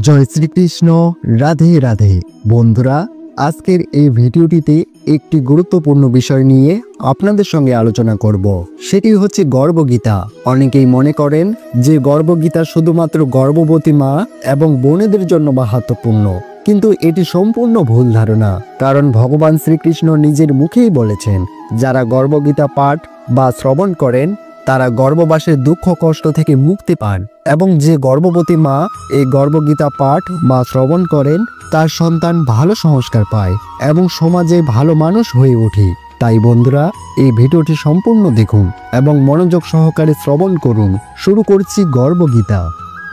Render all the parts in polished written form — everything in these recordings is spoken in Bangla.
জয় শ্রীকৃষ্ণ। রাধে রাধে। বন্ধুরা, আজকের এই ভিডিওটিতে একটি গুরুত্বপূর্ণ বিষয় নিয়ে আপনাদের সঙ্গে আলোচনা করব। সেটি হচ্ছে গর্ভগীতা। অনেকেই মনে করেন যে গর্ভগীতা শুধুমাত্র গর্ভবতী মা এবং বোনেদের জন্য মাহাত্ম্যপূর্ণ, কিন্তু এটি সম্পূর্ণ ভুল ধারণা। কারণ ভগবান শ্রীকৃষ্ণ নিজের মুখেই বলেছেন, যারা গর্ভগীতা পাঠ বা শ্রবণ করেন তারা গর্ভবাসের দুঃখ কষ্ট থেকে মুক্তি পান, এবং যে গর্ভবতী মা এই গর্ভগীতা পাঠ বা শ্রবণ করেন তার সন্তান ভালো সংস্কার পায় এবং সমাজে ভালো মানুষ হয়ে ওঠে। তাই বন্ধুরা, এই ভিডিওটি সম্পূর্ণ দেখুন এবং মনোযোগ সহকারে শ্রবণ করুন। শুরু করছি গর্ভগীতা।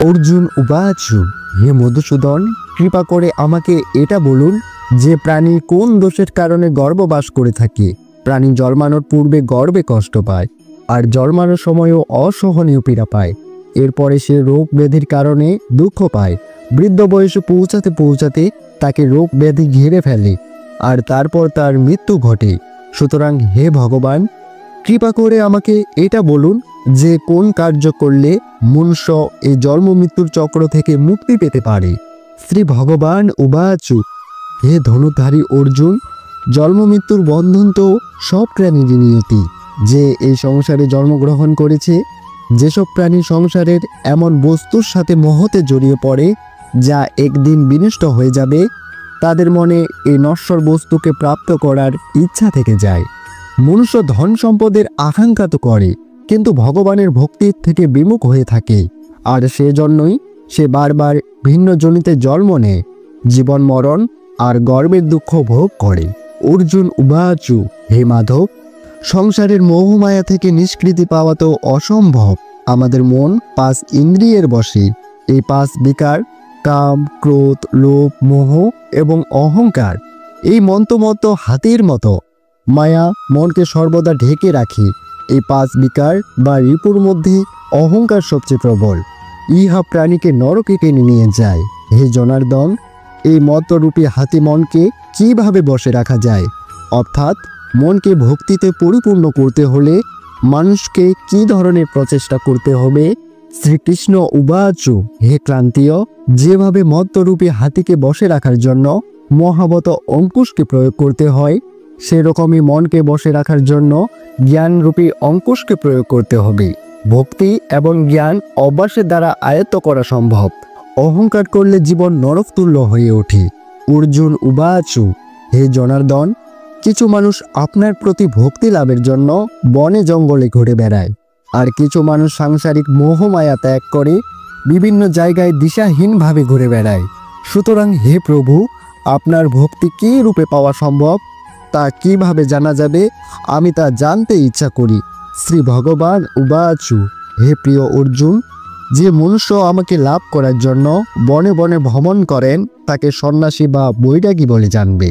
অর্জুন উবাচু, হে মধুসূদন, কৃপা করে আমাকে এটা বলুন যে প্রাণী কোন দোষের কারণে গর্ভবাস করে থাকে। প্রাণী জন্মানোর পূর্বে গর্ভে কষ্ট পায়, আর জন্মানোর সময়ও অসহনীয় পীড়া পায়। এরপরে সে রোগ ব্যাধির কারণে দুঃখ পায়। বৃদ্ধ বয়সে পৌঁছাতে পৌঁছাতে তাকে রোগ ব্যাধি ঘিরে ফেলে, আর তারপর তার মৃত্যু ঘটে। সুতরাং হে ভগবান, কৃপা করে আমাকে এটা বলুন যে কোন কার্য করলে মনুষ্য এই জন্ম মৃত্যুর চক্র থেকে মুক্তি পেতে পারে। শ্রী ভগবান উবাচু, হে ধনুধারী অর্জুন, জন্ম মৃত্যুর বন্ধন তো সব প্রাণীরই নিয়তি। যে এই সংসারে জন্মগ্রহণ করেছে, যেসব প্রাণী সংসারের এমন বস্তুর সাথে মোহতে জড়িয়ে পড়ে যা একদিন বিনষ্ট হয়ে যাবে, তাদের মনে এই নশ্বর বস্তুকে প্রাপ্ত করার ইচ্ছা থেকে যায়। মনুষ্য ধন সম্পদের আকাঙ্ক্ষা তো করে, কিন্তু ভগবানের ভক্তির থেকে বিমুখ হয়ে থাকে, আর সেজন্যই সে বারবার ভিন্ন জনিতে জন্ম নেয়, জীবন মরণ আর গর্বের দুঃখ ভোগ করে। অর্জুন উবাচু, হে মাধব, সংসারের মোহমায়া থেকে নিষ্কৃতি পাওয়া তো অসম্ভব। আমাদের মন 5 ইন্দ্রিয়ের বশে। এই 5 বিকার, কাম, ক্রোধ, লোভ, মোহ এবং অহংকার, এই মন্ত্রমত হাতির মতো মায়া মনকে সর্বদা ঢেকে রাখে। এই 5 বিকার বা রিপুর মধ্যে অহংকার সবচেয়ে প্রবল। ইহা প্রাণীকে নরকে টেনে নিয়ে যায়। হে জনার্দন, এই মত্তরূপী হাতি মনকে কিভাবে বশে রাখা যায়? অর্থাৎ মনকে ভক্তিতে পরিপূর্ণ করতে হলে মানুষকে কি ধরনের প্রচেষ্টা করতে হবে? শ্রীকৃষ্ণ উবাচু, হে ক্রান্তীয়, যেভাবে মত্তরূপী হাতিকে বশে রাখার জন্য মহাবত অঙ্কুশকে প্রয়োগ করতে হয়, সেরকমই মনকে বশে রাখার জন্য জ্ঞানরূপী অঙ্কুশকে প্রয়োগ করতে হবে। ভক্তি এবং জ্ঞান অভ্যাসের দ্বারা আয়ত্ত করা সম্ভব। অহংকার করলে জীবন নরকতুল্য হয়ে ওঠে। অর্জুন উবাচু, হে জনার্দন, কিছু মানুষ আপনার প্রতি ভক্তি লাভের জন্য বনে জঙ্গলে ঘুরে বেড়ায়, আর কিছু মানুষ সাংসারিক মোহমায়া ত্যাগ করে বিভিন্ন জায়গায় দিশাহীনভাবে ঘুরে বেড়ায়। সুতরাং হে প্রভু, আপনার ভক্তি কী রূপে পাওয়া সম্ভব, তা কিভাবে জানা যাবে, আমি তা জানতে ইচ্ছা করি। শ্রী ভগবান উবাচু, হে প্রিয় অর্জুন, যে মনুষ্য আমাকে লাভ করার জন্য বনে বনে ভ্রমণ করেন তাকে সন্ন্যাসী বা বৈরাগী বলে জানবে।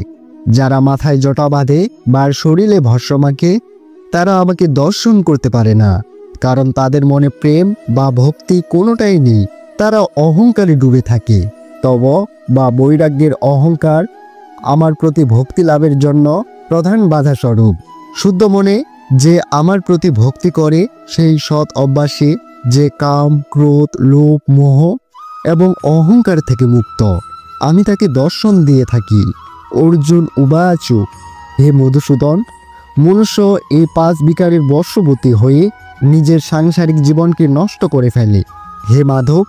যারা মাথায় জটা বাঁধে বা শরীরে ভস্ম মাখে, তারা আমাকে দর্শন করতে পারে না, কারণ তাদের মনে প্রেম বা ভক্তি কোনোটাই নেই। তারা অহংকারে ডুবে থাকে। তব বা বৈরাগ্যের অহংকার আমার প্রতি ভক্তি লাভের জন্য প্রধান বাধা স্বরূপ। শুদ্ধ মনে যে আমার প্রতি ভক্তি করে, সেই সৎ অভ্যাসে যে কাম, ক্রোধ, লোভ, মোহ এবং অহংকার থেকে মুক্ত, আমি তাকে দর্শন দিয়ে থাকি। অর্জুন উবাচু, হে মধুসূদন, মনুষ্য এই 5 বিকারের বশবর্তী হয়ে নিজের সাংসারিক জীবনকে নষ্ট করে ফেলে। হে মাধব,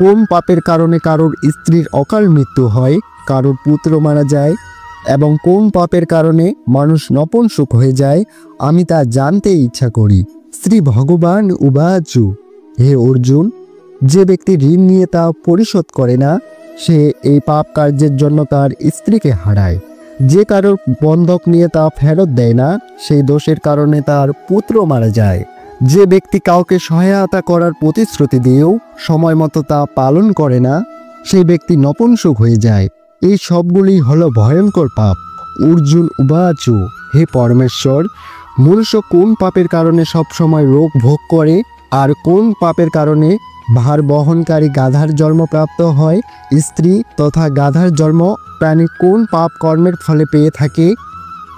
কোন পাপের কারণে কারোর স্ত্রীর অকাল মৃত্যু হয়, কারোর পুত্র মারা যায়, এবং কোন পাপের কারণে মানুষ নপুংসক হয়ে যায়, আমি তা জানতে ইচ্ছা করি। শ্রী ভগবান উবাচু, হে অর্জুন, যে ব্যক্তি ঋণ নিয়ে তা পরিশোধ করে না, সে এই পাপ কার্যের জন্য তার স্ত্রীকে হারায়। যে কারোর বন্ধক নিয়ে তা ফেরত দেয় না, সেই দোষের কারণে তার পুত্র মারা যায়। যে ব্যক্তি কাউকে সহায়তা করার প্রতিশ্রুতি দিয়েও সময় মতো তা পালন করে না, সেই ব্যক্তি নপুংসক হয়ে যায়। এই সবগুলি হলো ভয়ঙ্কর পাপ। অর্জুন উবাচু, হে পরমেশ্বর, মনুষ্য কোন পাপের কারণে সবসময় রোগ ভোগ করে, আর কোন পাপের কারণে ভার বহনকারী গাধার জন্ম প্রাপ্ত হয়? স্ত্রী তথা গাধার জন্ম প্রাণী কোন পাপ কর্মের ফলে পেয়ে থাকে?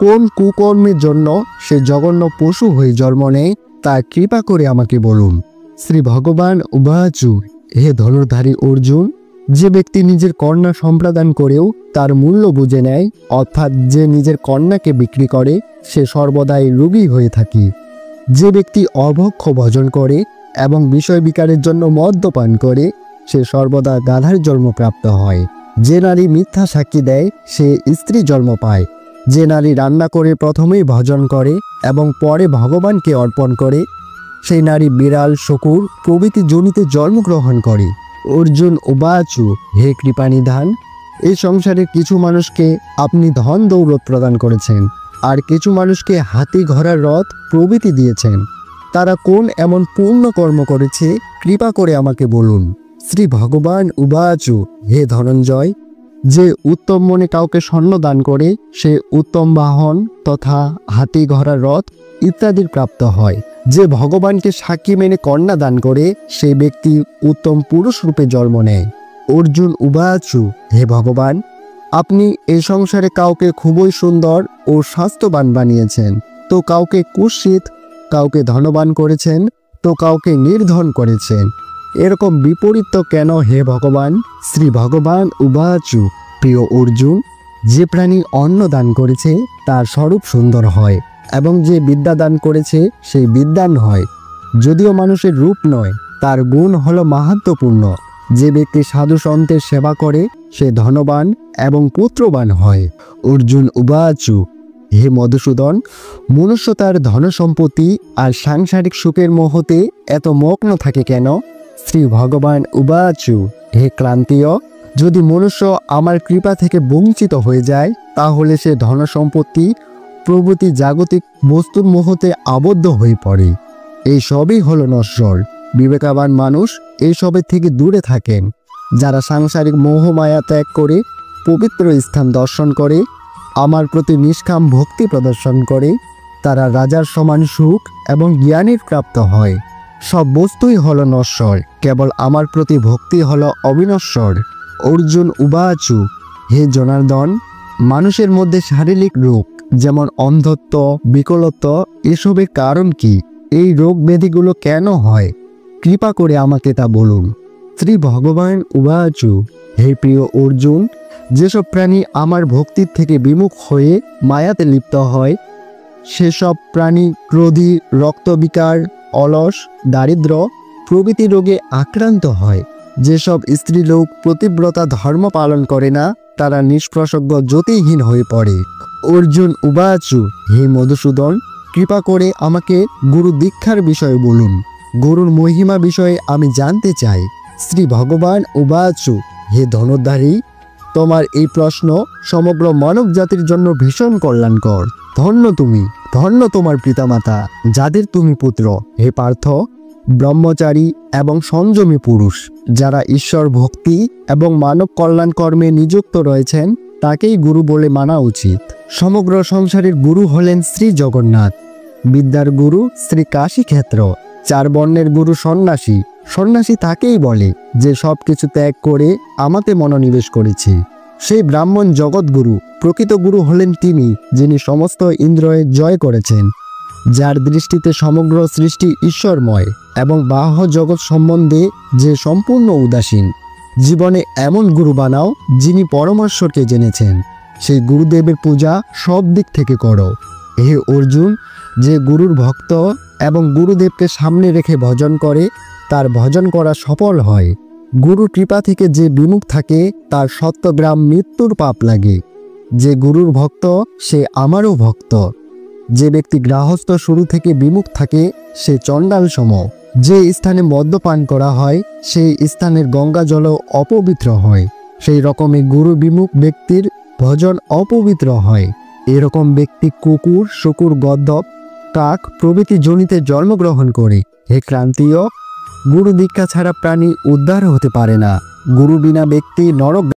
কোন কুকর্মের জন্য সে জঘন্য পশু হয়ে জন্ম নেয়, তা কৃপা করে আমাকে বলুন। শ্রী ভগবান উবাচু, হে ধনুর্ধারী অর্জুন, যে ব্যক্তি নিজের কন্যা সম্প্রদান করেও তার মূল্য বুঝে নেয়, অর্থাৎ যে নিজের কন্যাকে বিক্রি করে, সে সর্বদাই রোগী হয়ে থাকে। যে ব্যক্তি অভক্ষ ভোজন করে এবং বিষয় বিকারের জন্য মদ্যপান করে, সে সর্বদা গাধার জন্মপ্রাপ্ত হয়। যে নারী মিথ্যা সাক্ষী দেয়, সে স্ত্রী জন্ম পায়। যে নারী রান্না করে প্রথমেই ভোজন করে এবং পরে ভগবানকে অর্পণ করে, সেই নারী বিড়াল, শকুর প্রভৃতি জনিতে জন্মগ্রহণ করে। অর্জুন উবাচু, হে কৃপানিধান, এই সংসারে কিছু মানুষকে আপনি ধন দৌলত প্রদান করেছেন, আর কিছু মানুষকে হাতি, ঘোড়ার রথ প্রভৃতি দিয়েছেন। তারা কোন এমন পূর্ণ কর্ম করেছে, কৃপা করে আমাকে বলুন। শ্রী ভগবান উবাচু, হে ধনঞ্জয়, যে উত্তম মনে কাউকে স্বর্ণ দান করে, সে উত্তম বাহন তথা হাতি, ঘোড়ার রথ ইত্যাদির প্রাপ্ত হয়। যে ভগবানকে সাক্ষী মেনে কন্যা দান করে, সে ব্যক্তি উত্তম পুরুষ রূপে জন্ম নেয়। অর্জুন উবাচু, হে ভগবান, আপনি এই সংসারে কাউকে খুবই সুন্দর ও স্বাস্থ্যবান বানিয়েছেন, তো কাউকে কুৎসিত, কাউকে ধনবান করেছেন, তো কাউকে নির্ধন করেছেন। এরকম বিপরীত কেন হে ভগবান? শ্রী ভগবান উবাচু, প্রিয় অর্জুন, যে প্রাণী অন্ন দান করেছে তার স্বরূপ সুন্দর হয়, এবং যে বিদ্যা দান করেছে সেই বিদ্বান হয়। যদিও মানুষের রূপ নয়, তার গুণ হলো মাহাত্ম্যপূর্ণ। যে ব্যক্তি সাধু সন্তের সেবা করে, সে ধনবান এবং পুত্রবান হয়। অর্জুন উবাচু, হে মধুসূদন, মনুষ্য তার ধন সম্পত্তি আর সাংসারিক সুখের মোহতে এত মগ্ন থাকে কেন? শ্রী ভগবান উবাচু, হে ক্লান্তীয়, যদি মনুষ্য আমার কৃপা থেকে বঞ্চিত হয়ে যায়, তাহলে সে ধন সম্পত্তি প্রভৃতি জাগতিক বস্তুর মোহতে আবদ্ধ হয়ে পড়ে। এই সবই হলো নশ্বর। বিবেকবান মানুষ এইসবের থেকে দূরে থাকেন। যারা সাংসারিক মোহমায়া ত্যাগ করে পবিত্র স্থান দর্শন করে, আমার প্রতি নিষ্কাম ভক্তি প্রদর্শন করে, তারা রাজার সমান সুখ এবং জ্ঞানের প্রাপ্ত হয়। সব বস্তুই হলো নশ্বর, কেবল আমার প্রতি ভক্তি হলো অবিনশ্বর। অর্জুন উবাচু, হে জনার্দন, মানুষের মধ্যে শারীরিক রোগ যেমন অন্ধত্ব, বিকলত্ব, এসবের কারণ কি? এই রোগ ব্যাধিগুলো কেন হয়? কৃপা করে আমাকে তা বলুন। শ্রী ভগবান উবাচু, হে প্রিয় অর্জুন, যেসব প্রাণী আমার ভক্তির থেকে বিমুখ হয়ে মায়াতে লিপ্ত হয়, সেসব প্রাণী ক্রোধী, রক্তবিকার, অলস, দারিদ্র প্রভৃতি রোগে আক্রান্ত হয়। যেসব স্ত্রীলোক প্রতিব্রতা ধর্ম পালন করে না, তারা নিষ্প্রসজ্ঞ জ্যোতিহীন হয়ে পড়ে। অর্জুন উবাচু, হে মধুসূদন, কৃপা করে আমাকে গুরু দীক্ষার বিষয়ে বলুন। গুরুর মহিমা বিষয়ে আমি জানতে চাই। শ্রী ভগবান উবাচু, হে ধনুর্ধারী, তোমার এই প্রশ্ন সমগ্র মানব জাতির জন্য ভীষণ কল্যাণকর। ধন্য তুমি, ধন্য তোমার পিতামাতা, যাদের তুমি পুত্র। হে পার্থ, ব্রহ্মচারী এবং সংযমী পুরুষ যারা ঈশ্বর ভক্তি এবং মানব কল্যাণ কর্মে নিযুক্ত রয়েছেন, তাকেই গুরু বলে মানা উচিত। সমগ্র সংসারের গুরু হলেন শ্রী জগন্নাথ। বিদ্যার গুরু শ্রী কাশীক্ষেত্র। 4 বর্ণের গুরু সন্ন্যাসী। সন্ন্যাসী তাকেই বলে যে সব কিছু ত্যাগ করে আমাতে মনোনিবেশ করেছে। সেই ব্রাহ্মণ জগৎগুরু। প্রকৃত গুরু হলেন তিনি, যিনি সমস্ত ইন্দ্রিয় জয় করেছেন, যার দৃষ্টিতে সমগ্র সৃষ্টি ঈশ্বরময় এবং বাহ্য জগৎ সম্বন্ধে যে সম্পূর্ণ উদাসীন। জীবনে এমন গুরু বানাও যিনি পরমেশ্বরকে জেনেছেন। সেই গুরুদেবের পূজা সব দিক থেকে করো। হে অর্জুন, যে গুরুর ভক্ত এবং গুরুদেবকে সামনে রেখে ভজন করে, তার ভজন করা সফল হয়। গুরুর কৃপা থেকে যে বিমুখ থাকে, তার 7 গ্রাম মৃত্যুর পাপ লাগে। যে গুরুর ভক্ত, সে আমারও ভক্ত। যে ব্যক্তি গৃহস্থ শুরু থেকে বিমুখ থাকে, সে চণ্ডাল সম। যে স্থানে মদ্যপান করা হয়, সেই স্থানের গঙ্গা জলও অপবিত্র হয়। সেই রকমে গুরু বিমুখ ব্যক্তির ভজন অপবিত্র হয়। এরকম ব্যক্তি কুকুর, শকুর, গদ্ধব, কাক প্রভৃতি জনিতে জন্মগ্রহণ করে। হে ক্রান্তীয়, গুরু দীক্ষা ছাড়া প্রাণী উদ্ধার হতে পারে না। গুরু বিনা ব্যক্তি নরক